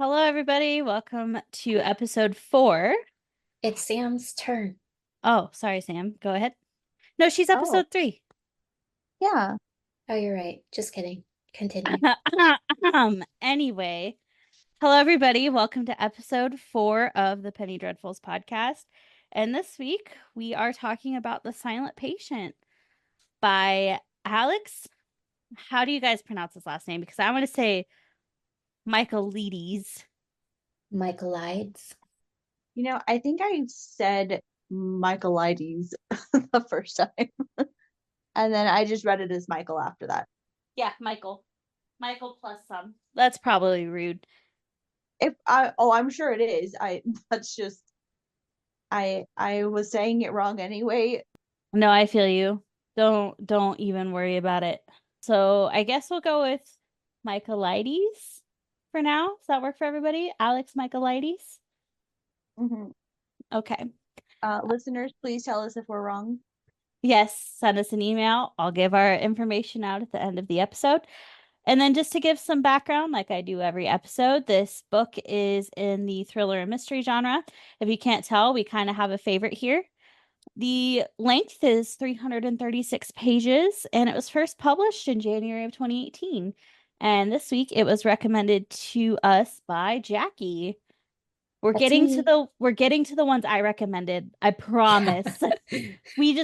Hello, everybody. Welcome to episode 4. It's Sam's turn. Oh, sorry, Sam. Go ahead. No, she's Oh, episode 3. yeah. Oh, you're right. Just kidding. Continue. Anyway, hello, everybody. Welcome to episode 4 of the Penny Dreadfuls podcast. And this week we are talking about The Silent Patient by Alex. How do you guys pronounce his last name? Because I want to say Michaelides. Michaelides. I think I said Michaelides the first time. And then I just read it as Michael after that. Yeah, Michael. Michael plus some. That's probably rude. I'm sure it is. That's just I was saying it wrong anyway. No, I feel you. Don't even worry about it. So I guess we'll go with Michaelides for now. Does that work for everybody? Alex Michaelides? hmm Okay. Listeners, please tell us if we're wrong. Yes, send us an email. I'll give our information out at the end of the episode. And then just to give some background, like I do every episode, this book is in the thriller and mystery genre. If you can't tell, we kind of have a favorite here. The length is 336 pages, and it was first published in January of 2018. And this week it was recommended to us by Jackie. That's me. We're getting to the ones I recommended. I promise. We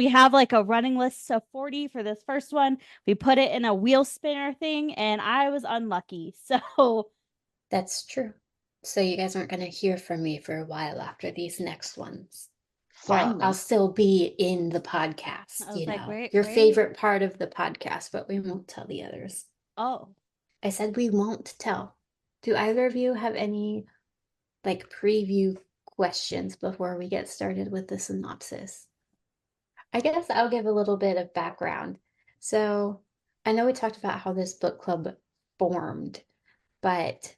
have like a running list of 40 for this first one. We put it in a wheel spinner thing, and I was unlucky. So That's true. So you guys aren't going to hear from me for a while after these next ones. Well, I'll Finally. still be in the I podcast, was like, where your where are you? favorite part of the podcast, but we won't tell the others. Oh, I said we won't tell. Do either of you have any preview questions before we get started with the synopsis? I guess I'll give a little bit of background. So, I know we talked about how this book club formed, but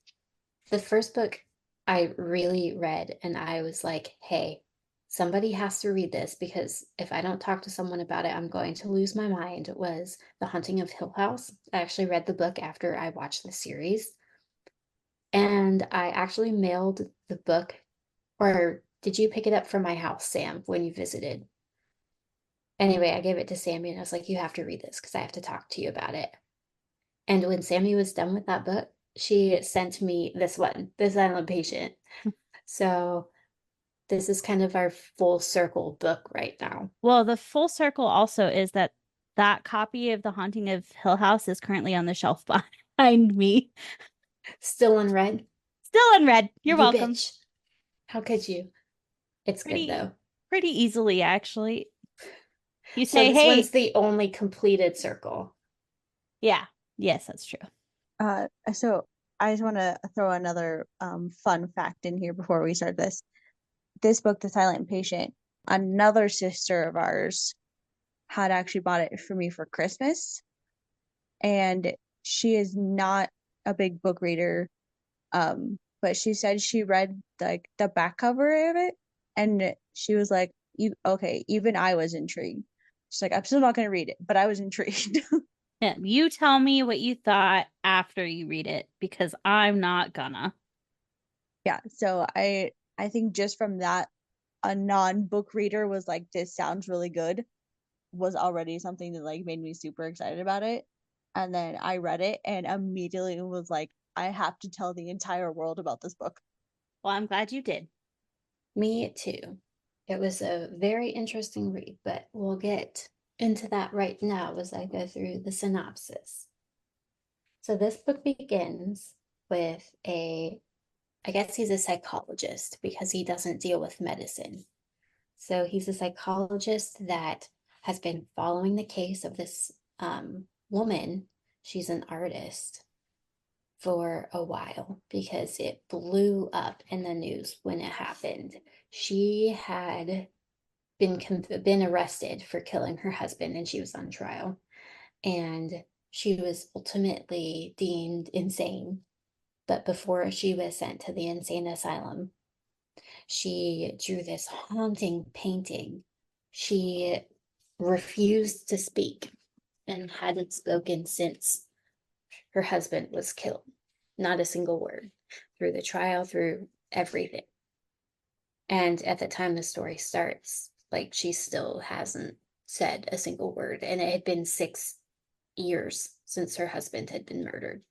the first book I really read, and I was like, hey, somebody has to read this because if I don't talk to someone about it, I'm going to lose my mind, was The Haunting of Hill House. I actually read the book after I watched the series, and I actually mailed the book, or did you pick it up from my house, Sam, when you visited? Anyway, I gave it to Sammy and I was like, you have to read this because I have to talk to you about it. And when Sammy was done with that book, she sent me this one, The Silent Patient. So this is kind of our full circle book right now. well, the full circle also is that that copy of The Haunting of Hill House is currently on the shelf behind me. Still unread? Still unread. You're You welcome. bitch. How could you? It's good Pretty though. pretty easily, actually. You So say, this one's hey, the only completed circle. yeah, yes, that's true. So I just want to throw another fun fact in here before we start this. This book, The Silent Patient, another sister of ours had actually bought it for me for Christmas. And she is not a big book reader. But she said she read like the back cover of it and she was like, okay, even I was intrigued. She's like, I'm still not gonna read it, but I was intrigued. Yeah, you tell me what you thought after you read it because I'm not gonna. Yeah, so I think just from that, a non-book reader was like, this sounds really good, was already something that like made me super excited about it. And then I read it and immediately was like, I have to tell the entire world about this book. Well, I'm glad you did. Me too. It was a very interesting read, but we'll get into that right now as I go through the synopsis. So this book begins with I guess he's a psychologist because he doesn't deal with medicine. So he's a psychologist that has been following the case of this woman. She's an artist for a while because it blew up in the news when it happened. She had been arrested for killing her husband and she was on trial, and she was ultimately deemed insane. But before she was sent to the insane asylum, she drew this haunting painting. She refused to speak and hadn't spoken since her husband was killed. not a single word through the trial, through everything. And at the time the story starts, like she still hasn't said a single word. And it had been 6 years since her husband had been murdered.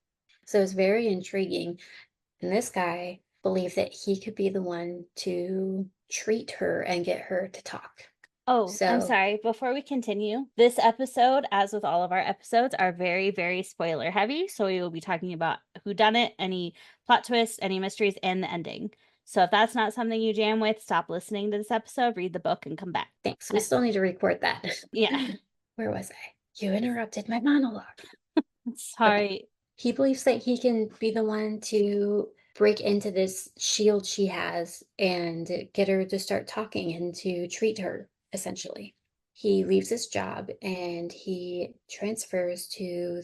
So it was very intriguing. And this guy believed that he could be the one to treat her and get her to talk. Oh, I'm So sorry. Before we continue, this episode, as with all of our episodes, are very, very spoiler heavy. So we will be talking about who done it, any plot twists, any mysteries, and the ending. So if that's not something you jam with, stop listening to this episode, read the book, and come back. thanks. We still need to record that. Yeah. Where was I? You interrupted my monologue. Sorry. He believes that he can be the one to break into this shield she has and get her to start talking and to treat her, essentially. He leaves his job and he transfers to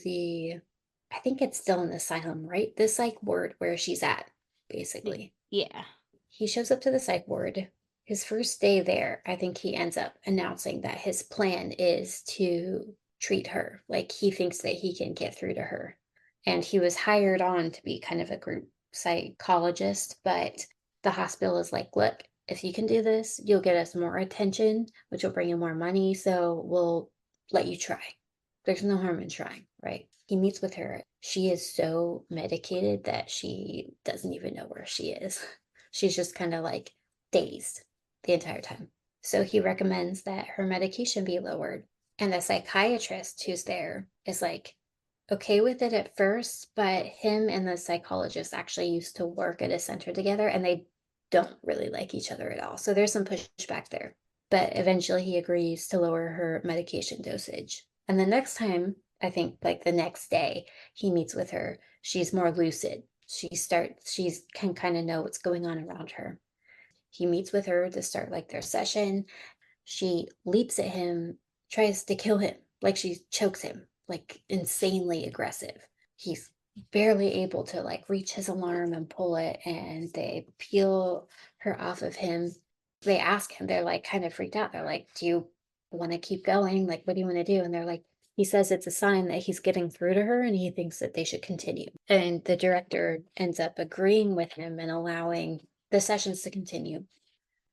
I think it's still an asylum, right? The psych ward where she's at, basically. Yeah. He shows up to the psych ward. His first day there, I think he ends up announcing that his plan is to treat her. Like he thinks that he can get through to her. And he was hired on to be kind of a group psychologist, but the hospital is like, look, if you can do this, you'll get us more attention, which will bring in more money. So we'll let you try. There's no harm in trying, right? He meets with her. She is so medicated that she doesn't even know where she is. She's just kind of like dazed the entire time. So he recommends that her medication be lowered. And the psychiatrist who's there is like okay with it at first, but him and the psychologist actually used to work at a center together and they don't really like each other at all. So there's some pushback there. But eventually he agrees to lower her medication dosage. And the next time, I think like the next day, he meets with her, she's more lucid. She can kind of know what's going on around her. He meets with her to start like their session. She leaps at him, tries to kill him, like she chokes him, like insanely aggressive. He's barely able to like reach his alarm and pull it, and they peel her off of him. They ask him, they're like kind of freaked out. They're like, do you want to keep going? Like, what do you want to do? And they're like, he says it's a sign that he's getting through to her and he thinks that they should continue. And the director ends up agreeing with him and allowing the sessions to continue.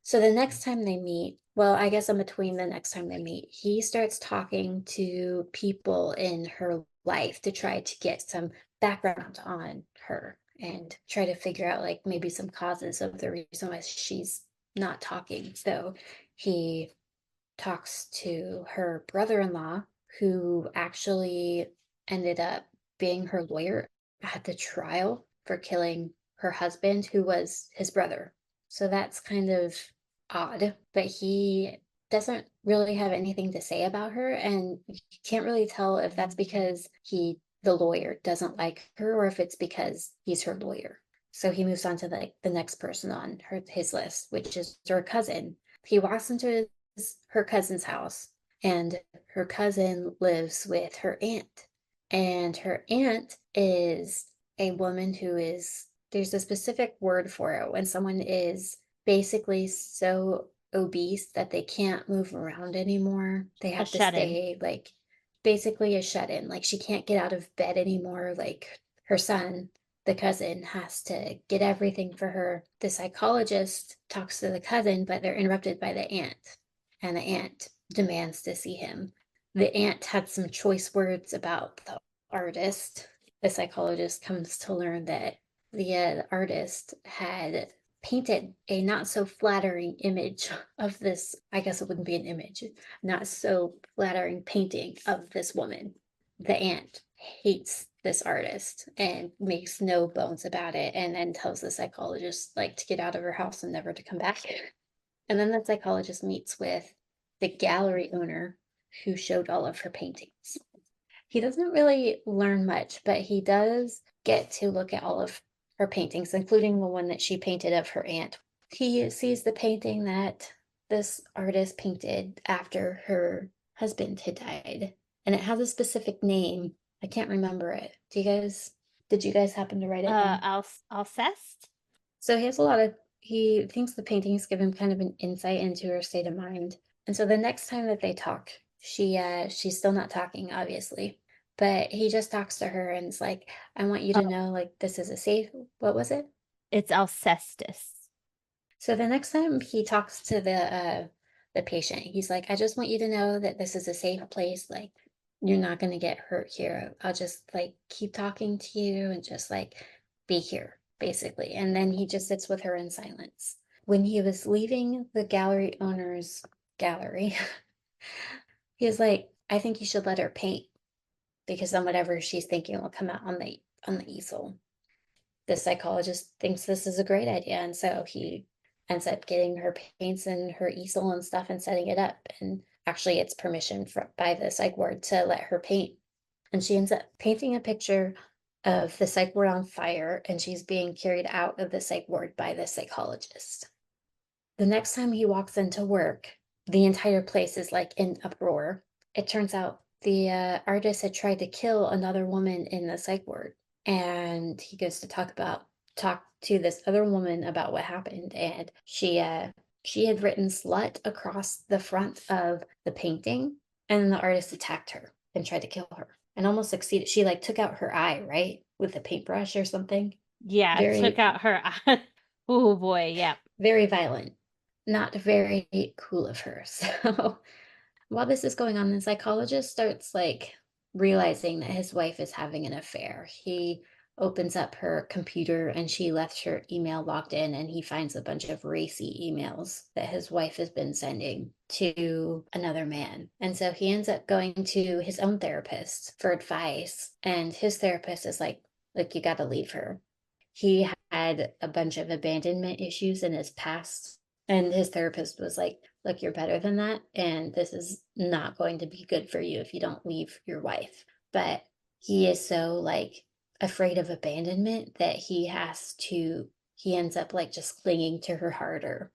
So the next time they meet, well, I guess in between the next time they meet, he starts talking to people in her life to try to get some background on her and try to figure out like maybe some causes of the reason why she's not talking. So he talks to her brother-in-law, who actually ended up being her lawyer at the trial for killing her husband, who was his brother. So that's kind of odd, but he doesn't really have anything to say about her, and you can't really tell if that's because the lawyer, doesn't like her or if it's because he's her lawyer. So he moves on to the next person on his list, which is her cousin. He walks into her cousin's house, and her cousin lives with her aunt. And her aunt is a woman who is, there's a specific word for it when someone is basically so obese that they can't move around anymore. They have to shut-in. stay like basically a shut in. Like she can't get out of bed anymore. Like her son, the cousin, has to get everything for her. The psychologist talks to the cousin, but they're interrupted by the aunt, and the aunt demands to see him. The aunt had some choice words about the artist. The psychologist comes to learn that the artist had painted a not so flattering image of this, I guess it wouldn't be an image, not so flattering painting of this woman. The aunt hates this artist and makes no bones about it, and then tells the psychologist like to get out of her house and never to come back. And then the psychologist meets with the gallery owner who showed all of her paintings. He doesn't really learn much, but he does get to look at all of her paintings, including the one that she painted of her aunt. He sees the painting that this artist painted after her husband had died, and it has a specific name. I can't remember it. Did you guys happen to write it down? Alcest? So he thinks the paintings give him kind of an insight into her state of mind. And so the next time that they talk, she's still not talking, obviously, But he just talks to her and is like, I want you to Oh, know, like, this is a safe, what was it? it's Alcestis. So the next time he talks to the patient, he's like, I just want you to know that this is a safe place. Like, you're not gonna get hurt here. I'll just like keep talking to you and just like be here, basically. And then he just sits with her in silence. When he was leaving the gallery owner's gallery, he was like, I think you should let her paint because then whatever she's thinking will come out on the easel. The psychologist thinks this is a great idea, and so he ends up getting her paints and her easel and stuff and setting it up. And actually, it's permission by the psych ward to let her paint. And she ends up painting a picture of the psych ward on fire, and she's being carried out of the psych ward by the psychologist. The next time he walks into work, the entire place is like in uproar. It turns out the artist had tried to kill another woman in the psych ward, and he goes to talk to this other woman about what happened, and she had written slut across the front of the painting, and the artist attacked her and tried to kill her and almost succeeded. She like took out her eye, right, with a paintbrush or something. Yeah, took Very, out her eye. Oh boy, yeah. very violent. Not very cool of her. So while this is going on, the psychologist starts like realizing that his wife is having an affair. He opens up her computer and she left her email logged in, and he finds a bunch of racy emails that his wife has been sending to another man. And so he ends up going to his own therapist for advice, and his therapist is like, look, you got to leave her. He had a bunch of abandonment issues in his past, and his therapist was like, look, you're better than that. And this is not going to be good for you if you don't leave your wife. But he is so like afraid of abandonment that he ends up like just clinging to her harder.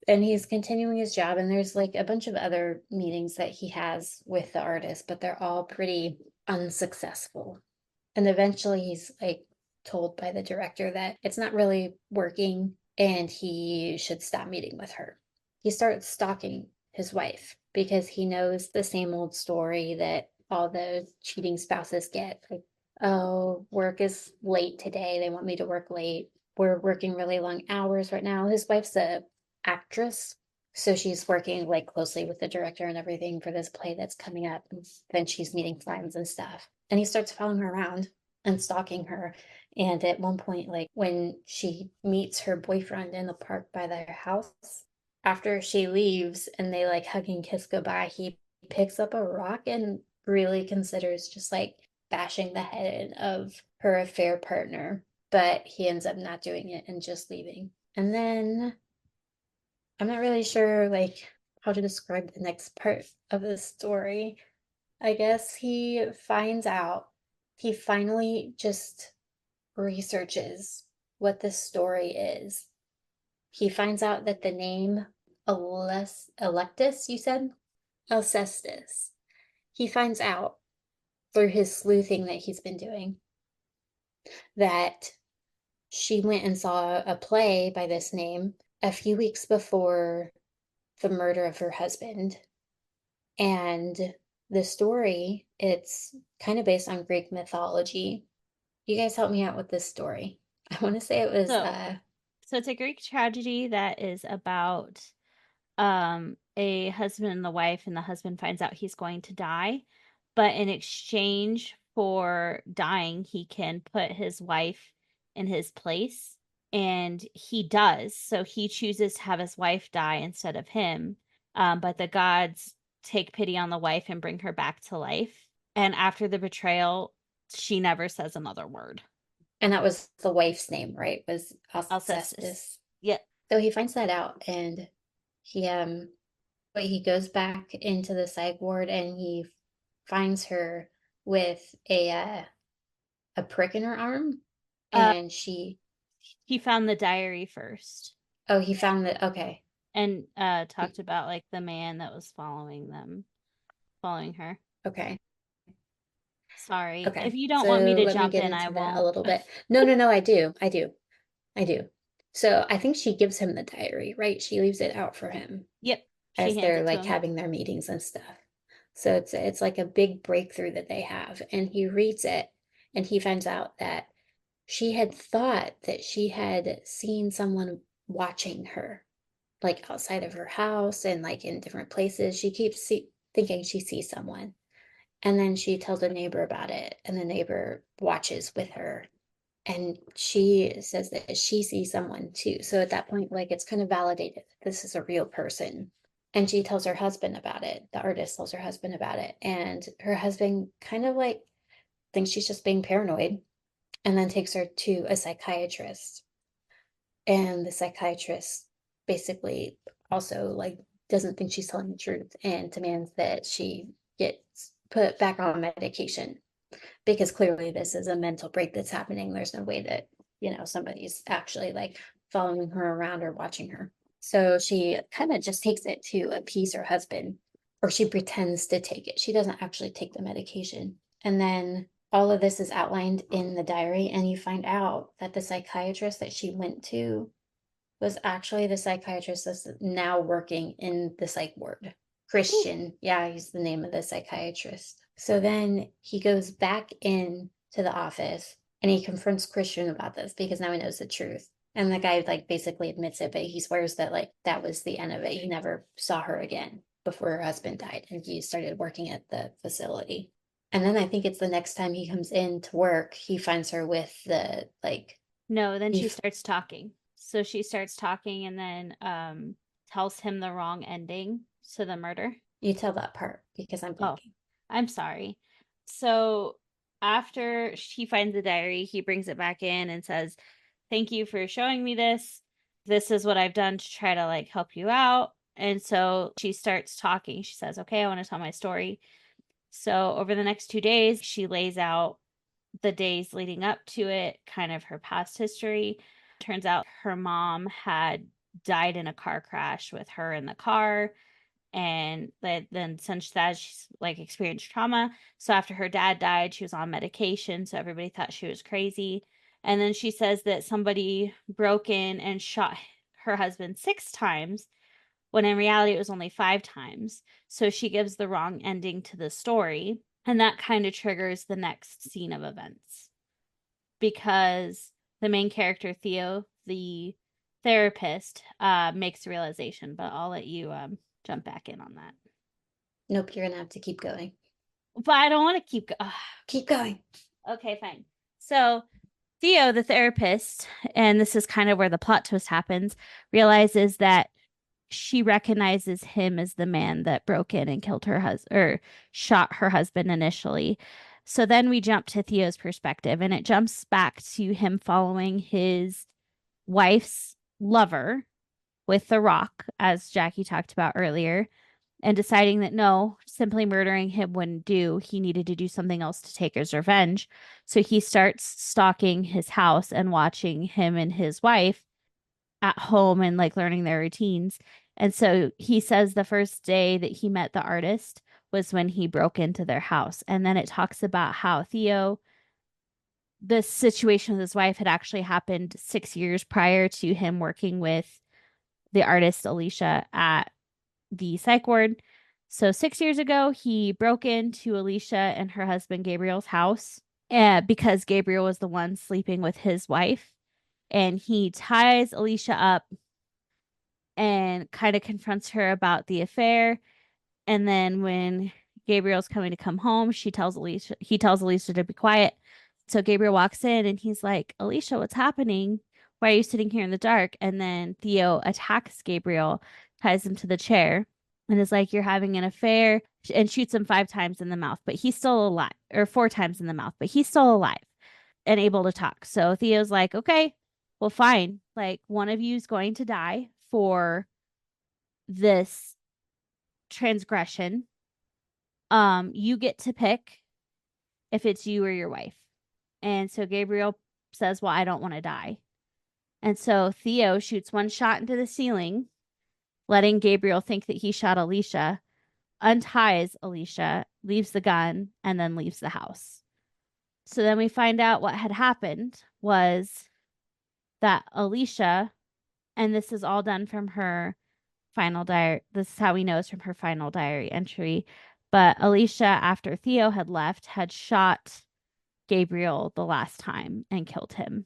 And he's continuing his job. And there's like a bunch of other meetings that he has with the artist, but they're all pretty unsuccessful. And eventually he's like told by the director that it's not really working and he should stop meeting with her. He starts stalking his wife because he knows the same old story that all the cheating spouses get. Like, oh, work is late today. They want me to work late. We're working really long hours right now. His wife's a actress, so she's working like closely with the director and everything for this play that's coming up. And then she's meeting friends and stuff. And he starts following her around and stalking her. And at one point, like when she meets her boyfriend in the park by their house, after she leaves and they like hug and kiss goodbye, he picks up a rock and really considers just like bashing the head of her affair partner. But he ends up not doing it and just leaving. And then I'm not really sure like how to describe the next part of the story. I guess he finally just researches what this story is. He finds out that the name Electus, you said? Alcestis. He finds out through his sleuthing that he's been doing that she went and saw a play by this name a few weeks before the murder of her husband. And the story, it's kind of based on Greek mythology. You guys help me out with this story. I want to say it was So, so it's a Greek tragedy that is about a husband and the wife, and the husband finds out he's going to die, but in exchange for dying, he can put his wife in his place, and he does. So he chooses to have his wife die instead of him. But the gods take pity on the wife and bring her back to life. And after the betrayal, she never says another word. and that was the wife's name, right? Was Alcestis. Alcestis. Yep. So he finds that out, and he but he goes back into the psych ward and he finds her with a prick in her arm, Uh, and she he found the diary first. oh, he found that, okay. And talked about like the man that was following her. Okay. Sorry. Okay. If you don't want me So to let me jump get in, I into that a won't. little bit. No, I do. I do. So I think she gives him the diary, right? She leaves it out for him Yep. She as hands they're it to like him. having their meetings and stuff. So it's like a big breakthrough that they have. And he reads it and he finds out that she had thought that she had seen someone watching her, like outside of her house and like in different places. She keeps thinking she sees someone. And then she tells a neighbor about it, and the neighbor watches with her. And she says that she sees someone too. So at that point, like it's kind of validated that this is a real person. And she tells her husband about it. The artist tells her husband about it. And her husband kind of like thinks she's just being paranoid and then takes her to a psychiatrist. And the psychiatrist basically also like doesn't think she's telling the truth and demands that she gets put back on medication because clearly this is a mental break that's happening. There's no way that, somebody's actually like following her around or watching her. So she kind of just takes it to appease her husband, or she pretends to take it. She doesn't actually take the medication. And then all of this is outlined in the diary, and you find out that the psychiatrist that she went to was actually the psychiatrist that's now working in the psych ward. Christian, yeah, he's the name of the psychiatrist. So then he goes back in to the office and he confronts Christian about this because now he knows the truth. And the guy like basically admits it, but he swears that like that was the end of it. He never saw her again before her husband died and he started working at the facility. And then I think it's the next time he comes in to work, he finds her with the like No, then she beef. starts talking. So she starts talking and then tells him the wrong ending to the murder. You tell that part because I'm Oh, blanking. I'm sorry. So after he finds the diary, he brings it back in and says, "Thank you for showing me this. This is what I've done to try to like help you out." And so she starts talking. She says, "Okay, I want to tell my story." So over the next 2 days, she lays out the days leading up to it, kind of her past history. Turns out her mom had died in a car crash with her in the car. And then since that, she's like experienced trauma. So after her dad died, she was on medication. So everybody thought she was crazy. And then she says that somebody broke in and shot her husband 6 times, when in reality it was only 5 times. So she gives the wrong ending to the story. And that kind of triggers the next scene of events because the main character, Theo, the therapist, makes a realization. But I'll let you jump back in on that. Nope, you're gonna have to keep going. But I don't want to keep Keep going. Okay, fine. So Theo, the therapist, and this is kind of where the plot twist happens, realizes that she recognizes him as the man that broke in and killed her husband or shot her husband initially. So then we jump to Theo's perspective, and it jumps back to him following his wife's lover with the rock, as Jackie talked about earlier, and deciding that no, simply murdering him wouldn't do. He needed to do something else to take his revenge. So he starts stalking his house and watching him and his wife at home and like learning their routines. And so he says the first day that he met the artist was when he broke into their house. And then it talks about how Theo, this situation with his wife had actually happened 6 years prior to him working with the artist Alicia at the psych ward. So 6 years ago, he broke into Alicia and her husband Gabriel's house because Gabriel was the one sleeping with his wife. And he ties Alicia up and kind of confronts her about the affair. And then when Gabriel's coming to come home, he tells Alicia to be quiet. So Gabriel walks in and he's like, "Alicia, what's happening? Why are you sitting here in the dark?" And then Theo attacks Gabriel, ties him to the chair, and is like, "You're having an affair," and shoots him 5 times in the mouth, but he's still alive, or 4 times in the mouth, but he's still alive and able to talk. So Theo's like, "Okay, well, fine. Like, one of you is going to die for this transgression. You get to pick if it's you or your wife." And so Gabriel says, "Well, I don't want to die." And so Theo shoots one shot into the ceiling, letting Gabriel think that he shot Alicia, unties Alicia, leaves the gun, and then leaves the house. So then we find out what had happened was that Alicia, and this is all done from her final diary. This is how we know it's from her final diary entry. But Alicia, after Theo had left, had shot Gabriel the last time and killed him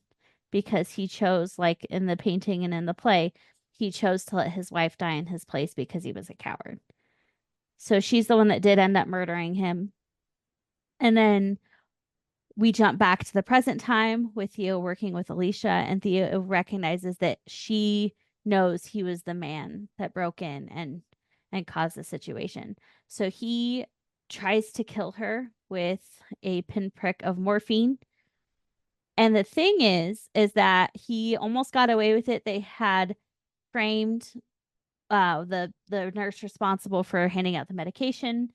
because he chose, like in the painting and in the play, he chose to let his wife die in his place because he was a coward. So she's the one that did end up murdering him. And then we jump back to the present time with Theo working with Alicia, and Theo recognizes that she knows he was the man that broke in and caused the situation. So he tries to kill her with a pinprick of morphine. And the thing is that he almost got away with it. They had framed the nurse responsible for handing out the medication,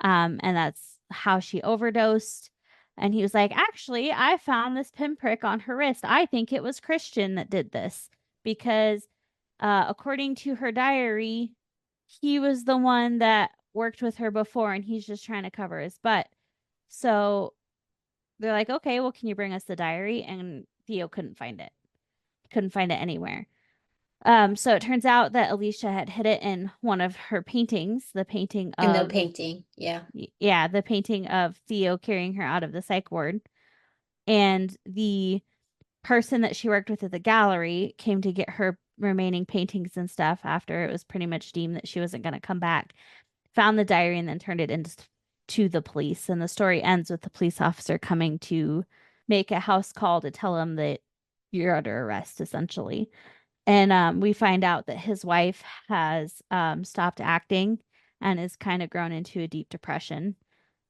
and that's how she overdosed. And he was like, actually, I found this pinprick on her wrist. I think it was Christian that did this because, according to her diary, he was the one that worked with her before and he's just trying to cover his butt. So they're like, okay, well, can you bring us the diary? And Theo couldn't find it, couldn't find it anywhere. So it turns out that Alicia had hid it in one of her paintings, the painting In the of painting, yeah. yeah, the painting of Theo carrying her out of the psych ward. And the person that she worked with at the gallery came to get her remaining paintings and stuff after it was pretty much deemed that she wasn't going to come back. Found the diary and then turned it into to the police. And the story ends with the police officer coming to make a house call to tell him that you're under arrest, essentially. And we find out that his wife has stopped acting and is kind of grown into a deep depression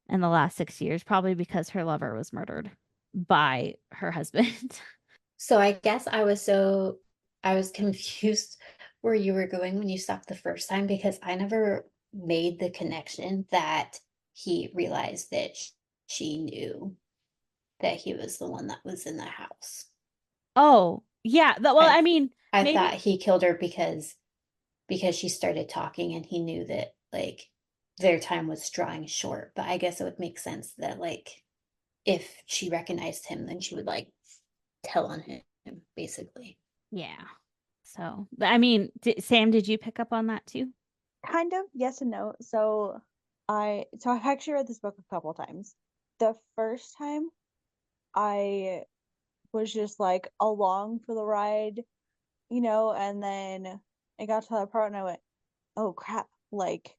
in the last 6 years, probably because her lover was murdered by her husband. So I guess I was confused where you were going when you stopped the first time because I never made the connection that he realized that she knew that he was the one that was in the house. Oh, yeah. Well, I I mean, I thought maybe. he killed her because she started talking and he knew that like their time was drawing short. But I guess it would make sense that like if she recognized him, then she would like tell on him, basically. Yeah. So, I mean, Sam, did you pick up on that too? Kind of, yes and no. I've actually read this book a couple times. The first time I was just like along for the ride, and then I got to that part and I went, oh crap, like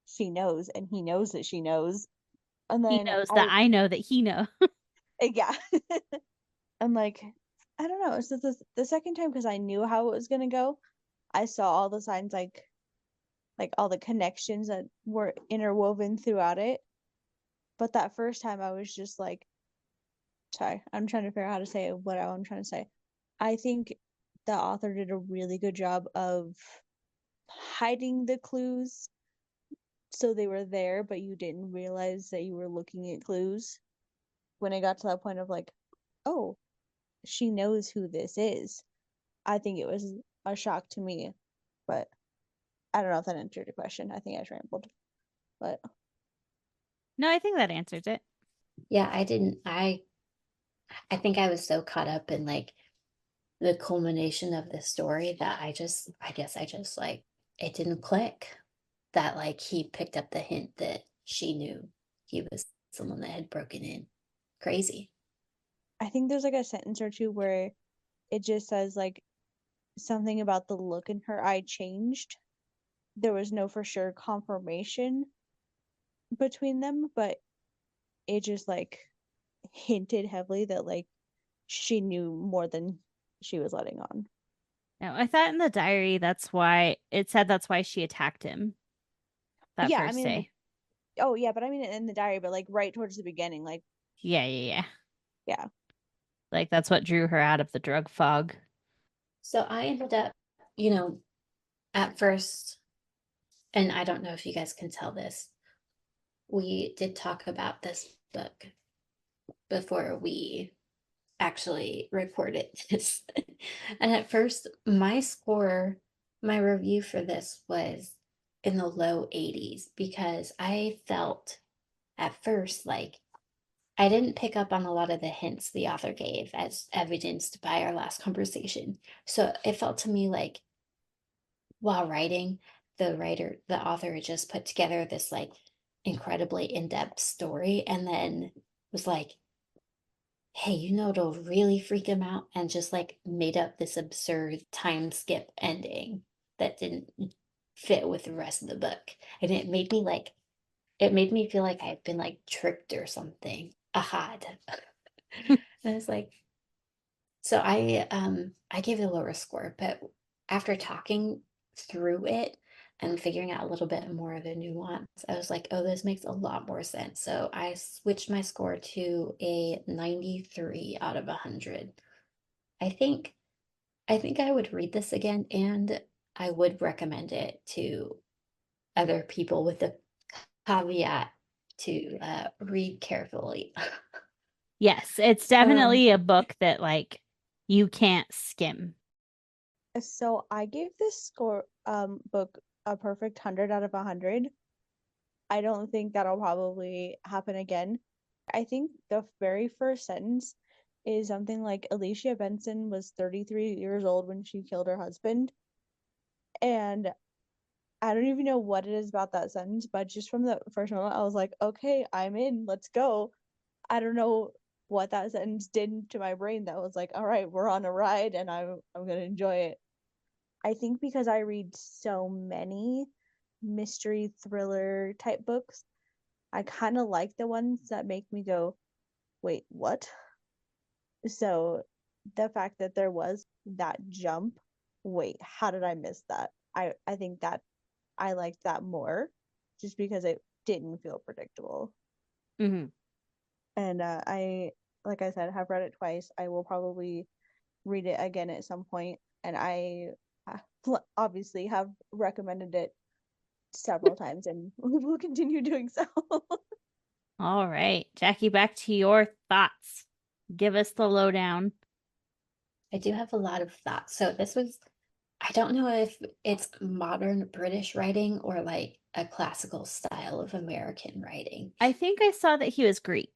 she knows and he knows that she knows. And He then knows that I know that he knows. yeah. I'm like, I don't know. So the second time, because I knew how it was gonna go, I saw all the signs, like all the connections that were interwoven throughout it. But that first time, I was just like, sorry, I'm trying to figure out how to say what I'm trying to say. I think the author did a really good job of hiding the clues so they were there, but you didn't realize that you were looking at clues. When it got to that point of like, oh, she knows who this is. I think it was a shock to me, but I don't know if that answered your question. I think I rambled, but No, I think that answers it. Yeah, I didn't I think I was so caught up in like the culmination of the story that I guess I just like it didn't click that like he picked up the hint that she knew he was someone that had broken in. Crazy. I think there's like a sentence or two where it just says like something about the look in her eye changed. There was no for sure confirmation between them, but it just like hinted heavily that like she knew more than she was letting on. No, I thought in the diary that's why it said that's why she attacked him that Yeah, I first mean, day. oh yeah, but I mean in the diary, but like right towards the beginning, like Yeah, yeah, yeah. yeah. Like that's what drew her out of the drug fog. So I ended up, you know, at first, and I don't know if you guys can tell this, we did talk about this book before we actually recorded this. And at first, my review for this was in the low 80s because I felt at first like I didn't pick up on a lot of the hints the author gave as evidenced by our last conversation. So it felt to me like while writing, the author had just put together this like incredibly in-depth story and then was like, hey, it'll really freak him out, and just like made up this absurd time skip ending that didn't fit with the rest of the book. And it made me feel like I had been like tricked or something. Aha. And it's like, so I gave it a lower score, but after talking through it and figuring out a little bit more of the nuance, I was like, oh, this makes a lot more sense. So I switched my score to a 93 out of 100. I think I think I would read this again, and I would recommend it to other people with the caveat to read carefully. Yes, it's definitely a book that like you can't skim. So I gave this book a perfect 100 out of 100. I don't think that'll probably happen again. I think the very first sentence is something like Alicia Benson was 33 years old when she killed her husband. And I don't even know what it is about that sentence, but just from the first moment, I was like, okay, I'm in, let's go. I don't know what that sentence did to my brain that was like, all right, we're on a ride and I'm gonna enjoy it. I think because I read so many mystery thriller type books, I kind of like the ones that make me go, wait, what? So the fact that there was that jump, wait, how did I miss that? I think that I liked that more just because it didn't feel predictable. Mm-hmm. And like I said, have read it twice. I will probably read it again at some point, and I obviously have recommended it several times and will continue doing so. All right, Jackie, back to your thoughts. Give us the lowdown. I do have a lot of thoughts. So I don't know if it's modern British writing or like a classical style of American writing. I think I saw that he was Greek,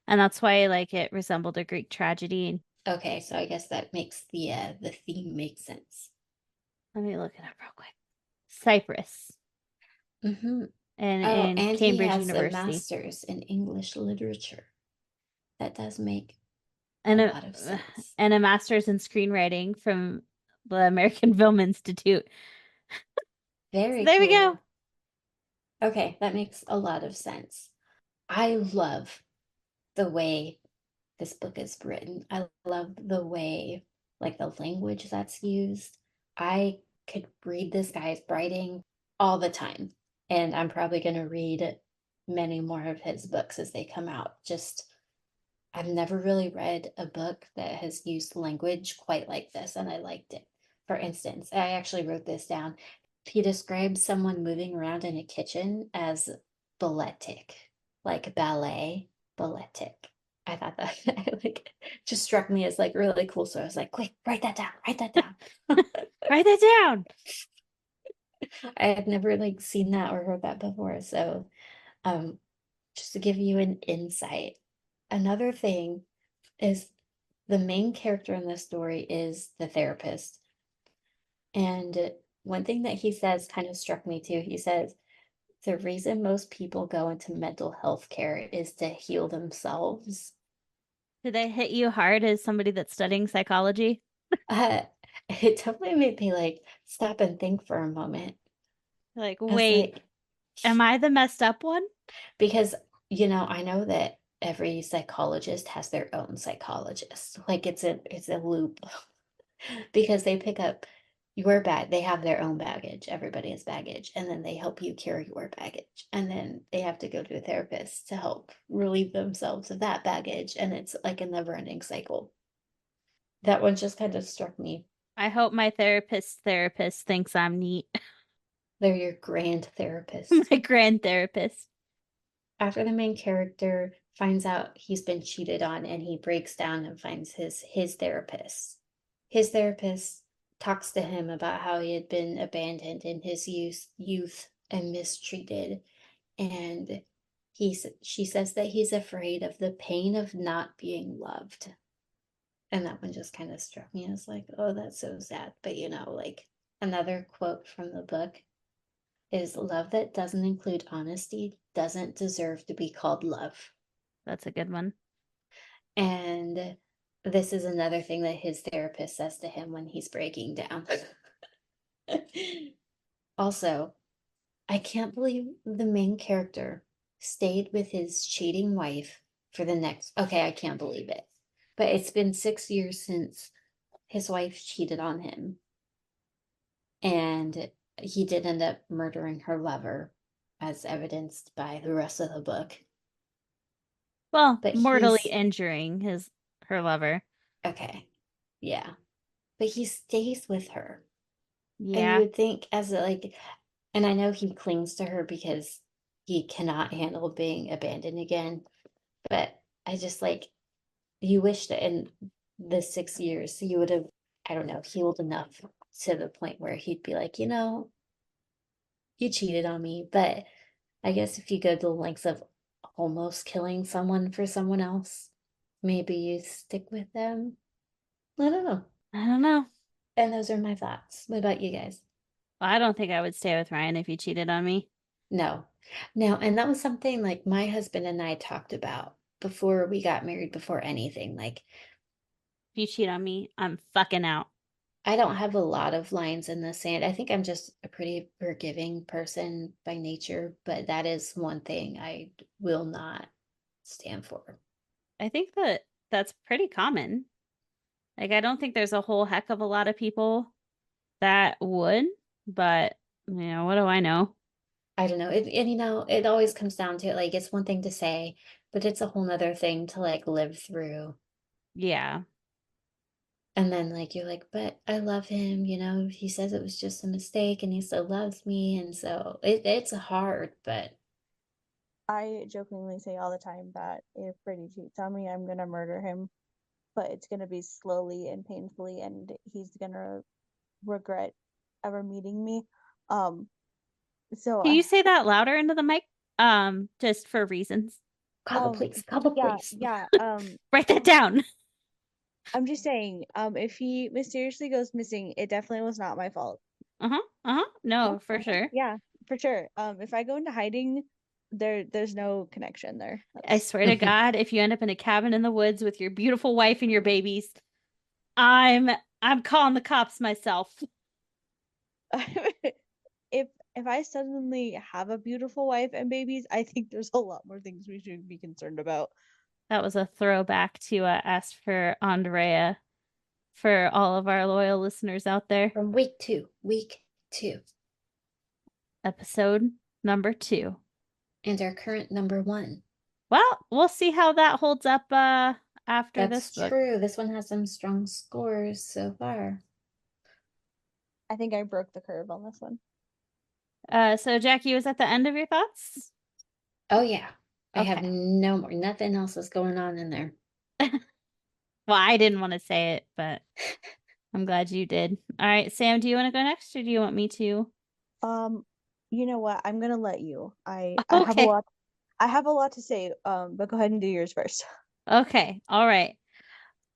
and that's why like it resembled a Greek tragedy. Okay, so I guess that makes the theme make sense. Let me look it up real quick. Cyprus Mm-hmm. and Oh, in and he Cambridge has a University, master's in English literature. That does make a and a lot of sense. and a master's in screenwriting from the American Film Institute. So Very there we go. cool. Okay, that makes a lot of sense. I love the way this book is written. I love the way, like, the language that's used. I could read this guy's writing all the time, and I'm probably going to read many more of his books as they come out. Just, I've never really read a book that has used language quite like this, and I liked it. For instance, I actually wrote this down. He describes someone moving around in a kitchen as balletic, like ballet, balletic. I thought that like just struck me as like really cool. So I was like, quick, write that down, write that down. Write that down. I had never like seen that or heard that before. So um just to give you an insight. Another thing is the main character in this story is the therapist. And one thing that he says kind of struck me too. He says, the reason most people go into mental health care is to heal themselves. Did they hit you hard as somebody that's studying psychology? Uh, it definitely made me like stop and think for a moment. Like, I was wait, like, am I the messed up one? because, I know that every psychologist has their own psychologist. Like it's a loop because they pick up your bag. They have their own baggage. Everybody has baggage, and then they help you carry your baggage, and then they have to go to a therapist to help relieve themselves of that baggage, and it's like a never-ending cycle. That one just kind of struck me. I hope my therapist thinks I'm neat. They're your grand therapist. My grand therapist. After the main character finds out he's been cheated on, and he breaks down and finds his therapist. His therapist talks to him about how he had been abandoned in his youth and mistreated, and she says that he's afraid of the pain of not being loved. And that one just kind of struck me. I was like, oh, that's so sad. But like another quote from the book: is love that doesn't include honesty doesn't deserve to be called love. That's a good one. And this is another thing that his therapist says to him when he's breaking down. Also, I can't believe the main character stayed with his cheating wife for the next. Okay, I can't believe it. But it's been 6 years since his wife cheated on him. And he did end up murdering her lover, as evidenced by the rest of the book. Well, But mortally he's injuring her lover. okay. Yeah. But he stays with her. And you Yeah. would think, as a, like, and I know he clings to her because he cannot handle being abandoned again. But I just like, you wish that in the 6 years you would have, I don't know, healed enough to the point where he'd be like, you cheated on me. But I guess if you go to the lengths of almost killing someone for someone else, maybe you stick with them. I don't know. I don't know. And those are my thoughts. What about you guys? Well, I don't think I would stay with Ryan if he cheated on me. No. No, and that was something like my husband and I talked about before we got married, before anything. Like, If you cheat on me, I'm fucking out. I don't have a lot of lines in the sand. I think I'm just a pretty forgiving person by nature, but that is one thing I will not stand for. I think that that's pretty common. Like, I don't think there's a whole heck of a lot of people that would, but what do I know? I don't know. And it always comes down to it. Like, it's one thing to say, but it's a whole nother thing to like live through. Yeah. And then like you're like, but I love him, he says it was just a mistake and he still loves me. And so it's hard, but I jokingly say all the time that if Brady cheats on me, I'm gonna murder him, but it's gonna be slowly and painfully, and he's gonna regret ever meeting me. Um, so Can you say that louder into the mic? Just for reasons. call the police, call the yeah, police. yeah. Write that down. I'm just saying, if he mysteriously goes missing, it definitely was not my fault. Uh-huh. Uh-huh. No, for sure. Yeah, for sure. If I go into hiding, there's no connection there. I swear to God, if you end up in a cabin in the woods with your beautiful wife and your babies, I'm I'm calling the cops myself. If I suddenly have a beautiful wife and babies, I think there's a lot more things we should be concerned about. That was a throwback to Ask for Andrea for all of our loyal listeners out there. From week 2. Episode number 2. And our current number 1. Well, we'll see how that holds up after That's this book. true. This one has some strong scores so far. I think I broke the curve on this one. So Jackie, was at the end of your thoughts? Oh yeah. I have Okay. no more, nothing else is going on in there. Well, I didn't want to say it, but I'm glad you did. All right, Sam, do you want to go next or do you want me to? You know what? I'm gonna let you. I have a Okay. lot. I have a lot to say. But go ahead and do yours first. Okay. All right.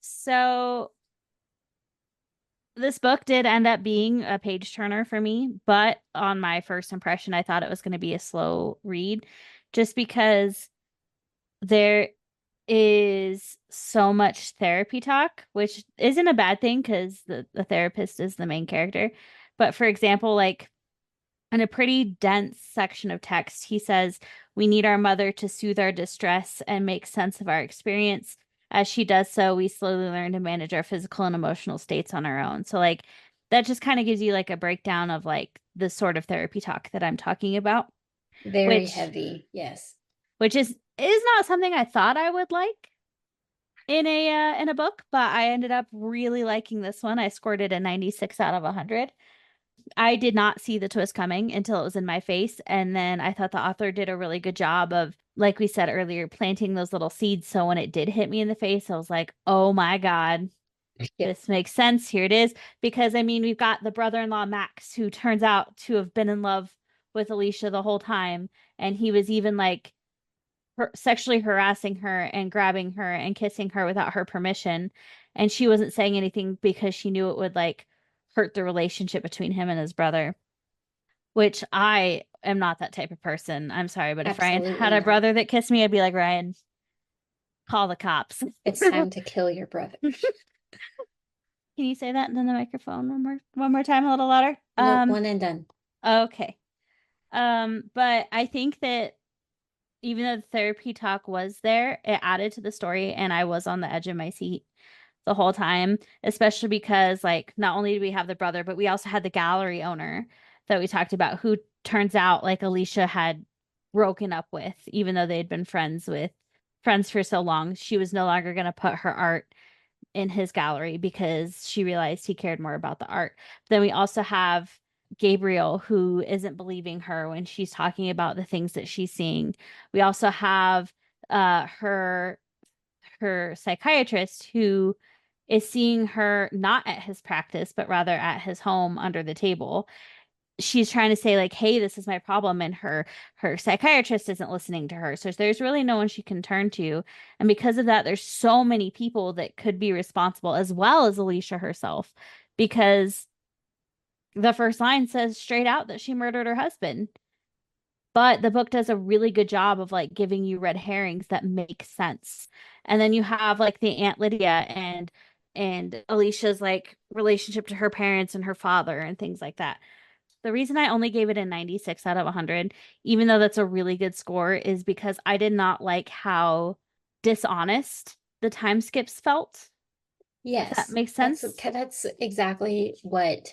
So this book did end up being a page turner for me, but on my first impression, I thought it was going to be a slow read just because there is so much therapy talk, which isn't a bad thing because the therapist is the main character. But for example, like in a pretty dense section of text, he says, "We need our mother to soothe our distress and make sense of our experience. As she does so, we slowly learn to manage our physical and emotional states on our own." So, like, that just kind of gives you like a breakdown of like the sort of therapy talk that I'm talking about, Very which heavy. Yes. which is not something I thought I would like in a book, but I ended up really liking this one. I scored it a 96 out of 100. I did not see the twist coming until it was in my face. And then I thought the author did a really good job of, like we said earlier, planting those little seeds. So when it did hit me in the face, I was like, oh my God, Yep. this makes sense. Here it is. Because I mean, we've got the brother in law, Max, who turns out to have been in love with Alicia the whole time. And he was even like sexually harassing her and grabbing her and kissing her without her permission. And she wasn't saying anything because she knew it would like hurt the relationship between him and his brother. which I am not that type of person. I'm sorry, but if Ryan had Absolutely a not. brother that kissed me, I'd be like, Ryan, call the cops. It's time to kill your brother. Can you say that in the microphone one more time, a little louder? No, one and done. Okay. But I think that even though the therapy talk was there, it added to the story, and I was on the edge of my seat the whole time, especially because, like, not only do we have the brother, but we also had the gallery owner that we talked about, who turns out, like, Alicia had broken up with, even though they'd been friends for so long. She was no longer going to put her art in his gallery because she realized he cared more about the art. Then we also have Gabriel, who isn't believing her when she's talking about the things that she's seeing. We also have her psychiatrist, who is seeing her not at his practice but rather at his home under the table. She's trying to say, like, hey, this is my problem, and her psychiatrist isn't listening to her, so there's really no one she can turn to. And because of that, there's so many people that could be responsible, as well as Alicia herself, because the first line says straight out that she murdered her husband. But the book does a really good job of, like, giving you red herrings that make sense. And then you have, like, the Aunt Lydia and Alicia's, like, relationship to her parents and her father and things like that. The reason I only gave it a 96 out of 100, even though that's a really good score, is because I did not like how dishonest the time skips felt. If that Yes, makes that's sense. that's exactly what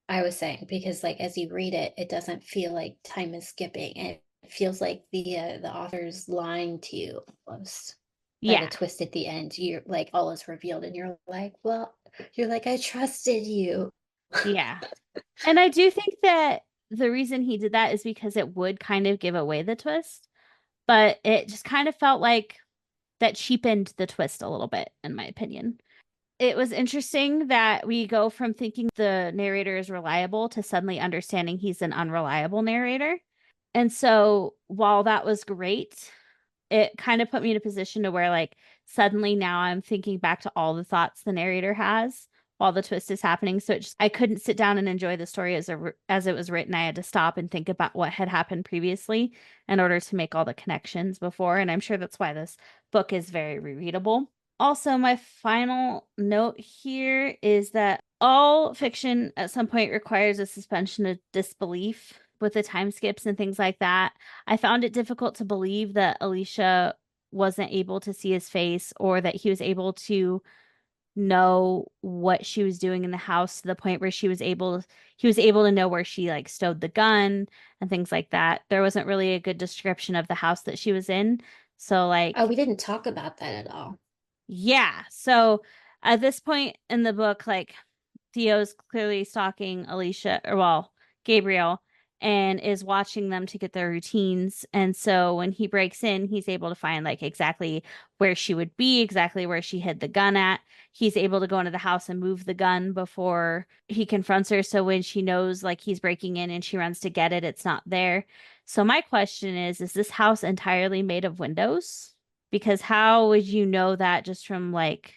I was saying, because like as you read it, it doesn't feel like time is skipping. It feels like the author's lying to you almost. By the Yeah. twist at the end, you're like all is revealed, and you're like, well, you're like, I trusted you. Yeah. And I do think that the reason he did that is because it would kind of give away the twist, but it just kind of felt like that cheapened the twist a little bit, in my opinion. It was interesting that we go from thinking the narrator is reliable to suddenly understanding he's an unreliable narrator. And so while that was great, it kind of put me in a position to where, like, suddenly now I'm thinking back to all the thoughts the narrator has while the twist is happening. So I couldn't sit down and enjoy the story as it was written. I had to stop and think about what had happened previously in order to make all the connections before. And I'm sure that's why this book is very rereadable. Also, my final note here is that all fiction at some point requires a suspension of disbelief with the time skips and things like that. I found it difficult to believe that Alicia wasn't able to see his face, or that he was able to know what she was doing in the house to the point where he was able to know where she, like, stowed the gun and things like that. There wasn't really a good description of the house that she was in. So, Oh, like, we didn't talk about that at all. yeah. So at this point in the book, like, Theo's clearly stalking Alicia, or, well, Gabriel, and is watching them to get their routines. And so when he breaks in, he's able to find, like, exactly where she would be, exactly where she hid the gun at. He's able to go into the house and move the gun before he confronts her. So when she knows, like, he's breaking in and she runs to get it, it's not there. So my question is this house entirely made of windows? Because how would you know that just from, like,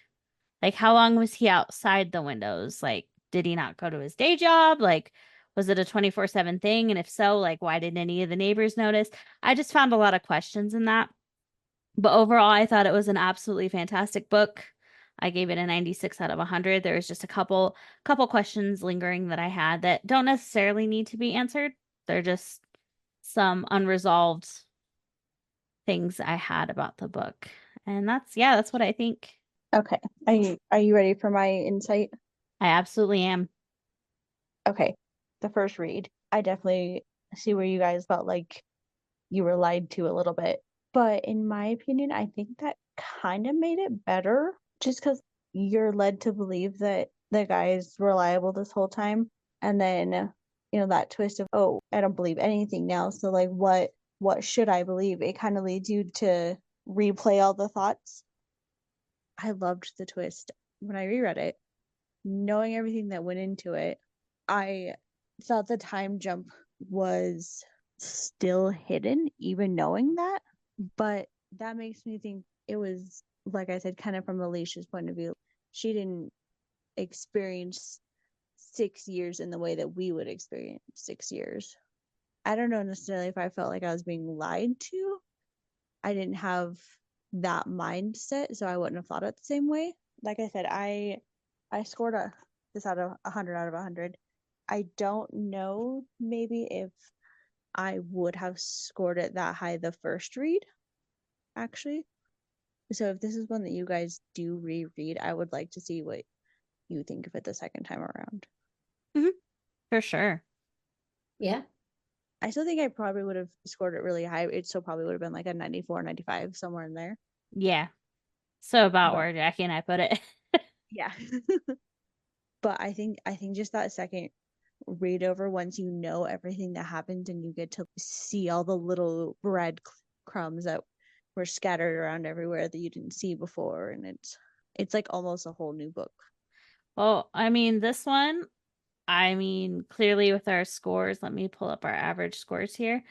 how long was he outside the windows? Like, did he not go to his day job? Like, was it a 24/7 thing? And if so, like, why didn't any of the neighbors notice? I just found a lot of questions in that. But overall, I thought it was an absolutely fantastic book. I gave it a 96 out of 100. There was just a couple questions lingering that I had that don't necessarily need to be answered. They're just some unresolved things I had about the book. And that's what I think. Okay. Are you ready for my insight? I absolutely am. Okay. The first read, I definitely see where you guys felt like you were lied to a little bit. But in my opinion, I think that kind of made it better just because you're led to believe that the guy is reliable this whole time. And then, that twist of, oh, I don't believe anything now. So like what should I believe? It kind of leads you to replay all the thoughts. I loved the twist when I reread it, knowing everything that went into it. I thought the time jump was still hidden, even knowing that. But that makes me think it was, like I said, kind of from Alicia's point of view. She didn't experience 6 years in the way that we would experience 6 years. I don't know necessarily if I felt like I was being lied to. I didn't have that mindset, so I wouldn't have thought it the same way. Like I said, I scored this out of 100 out of 100. I don't know maybe if I would have scored it that high the first read, actually. So if this is one that you guys do reread, I would like to see what you think of it the second time around. For sure. Yeah. I still think I probably would have scored it really high. It still probably would have been like a 94, 95, somewhere in there. Yeah. So about But where Jackie and I put it. yeah. But I think just that second read over, once you know everything that happened and you get to see all the little bread crumbs that were scattered around everywhere that you didn't see before, and it's like almost a whole new book. Well, I mean, this one, clearly with our scores, let me pull up our average scores here.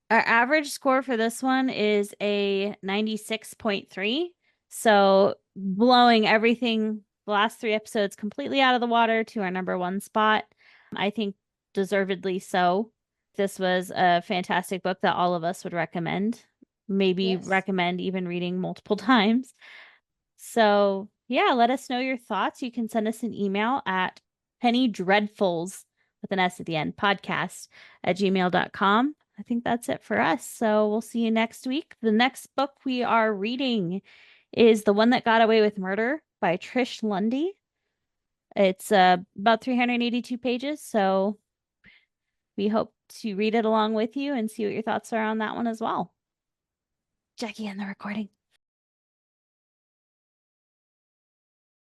Our average score for this one is a 96.3. So blowing everything, the last 3 episodes completely out of the water to our number 1 spot. I think deservedly so. This was a fantastic book that all of us would recommend. Maybe Yes. recommend even reading multiple times. So, yeah, let us know your thoughts. You can send us an email at pennydreadfuls with an S at the end, podcast at gmail.com. I think that's it for us. So we'll see you next week. The next book we are reading is The One That Got Away with Murder by Trish Lundy. It's about 382 pages. So we hope to read it along with you and see what your thoughts are on that one as well. Jackie, on the recording.